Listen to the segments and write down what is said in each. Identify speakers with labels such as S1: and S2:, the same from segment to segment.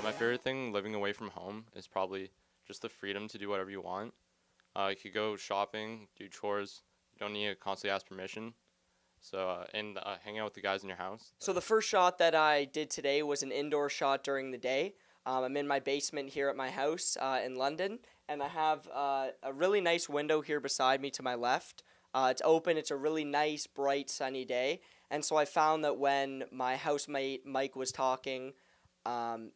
S1: My favorite thing living away from home is probably just the freedom to do whatever you want. You could go shopping, do chores. You don't need to constantly ask permission. And hang out with the guys in your house.
S2: So the first shot that I did today was an indoor shot during the day. I'm in my basement here at my house in London, and I have a really nice window here beside me to my left. It's open. It's a really nice, bright, sunny day. And so I found that when my housemate Mike was talking,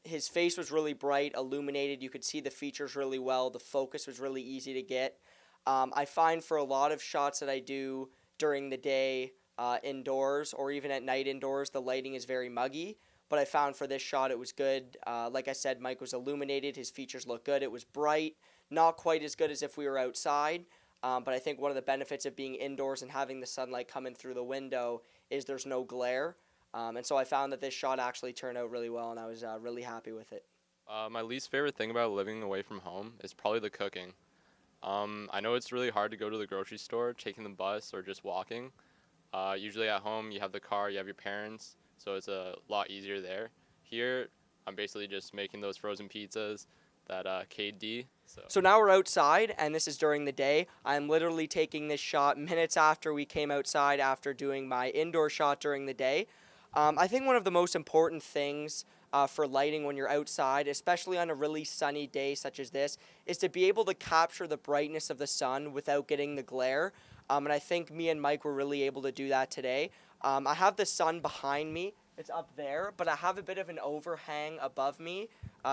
S2: his face was really bright, illuminated. You could see the features really well. The focus was really easy to get. I find for a lot of shots that I do during the day indoors or even at night indoors, the lighting is very muggy. But I found for this shot it was good. Like I said, Mike was illuminated. His features looked good. It was bright. Not quite as good as if we were outside. But I think one of the benefits of being indoors and having the sunlight coming through the window is there's no glare. And so I found that this shot actually turned out really well, and I was really happy with it.
S1: My least favorite thing about living away from home is probably the cooking. I know it's really hard to go to the grocery store, taking the bus, or just walking. Usually at home, you have the car, you have your parents, so it's a lot easier there. Here, I'm basically just making those frozen pizzas that KD.
S2: So now we're outside, and this is during the day. I'm literally taking this shot minutes after we came outside after doing my indoor shot during the day. I think one of the most important things for lighting when you're outside, especially on a really sunny day such as this, is to be able to capture the brightness of the sun without getting the glare. And I think me and Mike were really able to do that today. I have the sun behind me. It's up there, but I have a bit of an overhang above me.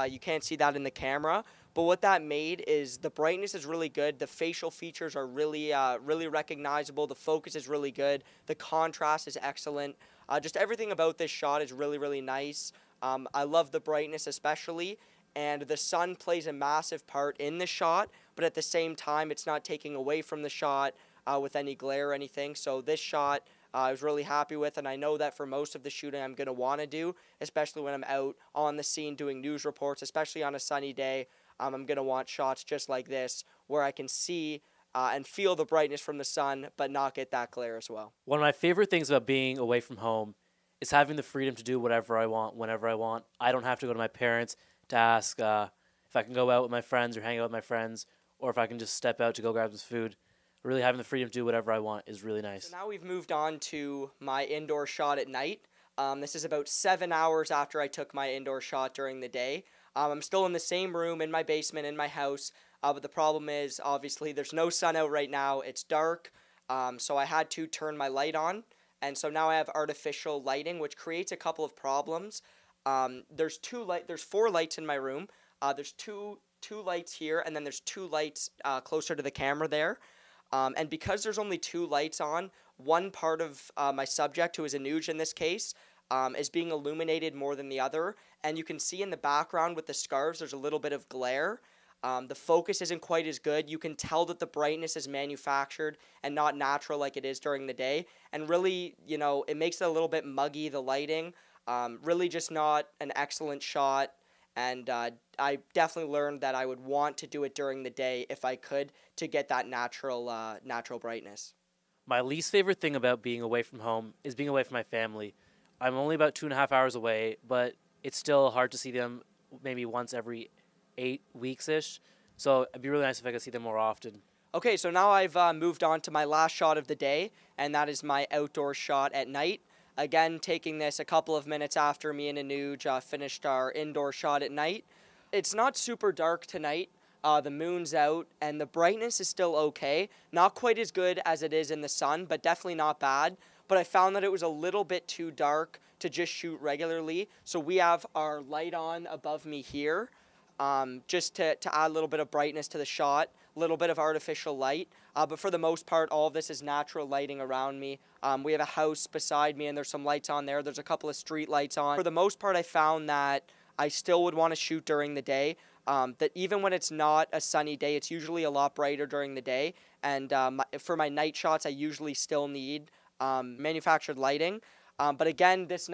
S2: You can't see that in the camera. But what that made is the brightness is really good. The facial features are really recognizable. The focus is really good. The contrast is excellent. Just everything about this shot is really, really nice. I love the brightness especially. And the sun plays a massive part in the shot. But at the same time, it's not taking away from the shot with any glare or anything. So this shot I was really happy with, and I know that for most of the shooting I'm going to want to do, especially when I'm out on the scene doing news reports, especially on a sunny day, I'm going to want shots just like this where I can see and feel the brightness from the sun but not get that glare as well.
S3: One of my favorite things about being away from home is having the freedom to do whatever I want, whenever I want. I don't have to go to my parents to ask if I can go out with my friends or hang out with my friends, or if I can just step out to go grab some food. Really having the freedom to do whatever I want is really nice.
S2: So now we've moved on to my indoor shot at night. This is about 7 hours after I took my indoor shot during the day. I'm still in the same room in my basement in my house, but the problem is obviously there's no sun out right now. It's dark, so I had to turn my light on, and so now I have artificial lighting, which creates a couple of problems. There's 4 lights in my room. There's two lights here, and then there's 2 lights closer to the camera there. And because there's only 2 lights on, one part of my subject, who is a Nuge in this case, is being illuminated more than the other. And you can see in the background with the scarves, there's a little bit of glare. The focus isn't quite as good. You can tell that the brightness is manufactured and not natural like it is during the day. And really, it makes it a little bit muggy, the lighting. Really just not an excellent shot. And I definitely learned that I would want to do it during the day if I could to get that natural brightness.
S3: My least favorite thing about being away from home is being away from my family. I'm only about 2.5 hours away, but it's still hard to see them maybe once every 8 weeks-ish. So it'd be really nice if I could see them more often.
S2: Okay, so now I've moved on to my last shot of the day, and that is my outdoor shot at night. Again, taking this a couple of minutes after me and Anuj finished our indoor shot at night. It's not super dark tonight. The moon's out, and the brightness is still okay. Not quite as good as it is in the sun, but definitely not bad. But I found that it was a little bit too dark to just shoot regularly. So we have our light on above me here, just to add a little bit of brightness to the shot, a little bit of artificial light. But for the most part, all of this is natural lighting around me. We have a house beside me, and there's some lights on there. There's a couple of street lights on. For the most part, I found that I still would want to shoot during the day. That even when it's not a sunny day, it's usually a lot brighter during the day. And for my night shots, I usually still need manufactured lighting. But again, this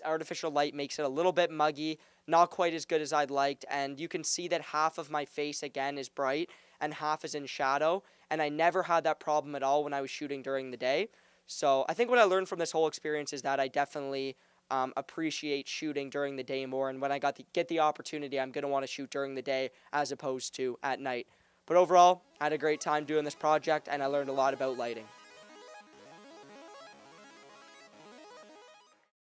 S2: artificial light makes it a little bit muggy, not quite as good as I'd liked. And you can see that half of my face, again, is bright and half is in shadow. And I never had that problem at all when I was shooting during the day. So I think what I learned from this whole experience is that I definitely appreciate shooting during the day more. And when I get the opportunity, I'm going to want to shoot during the day as opposed to at night. But overall, I had a great time doing this project, and I learned a lot about lighting.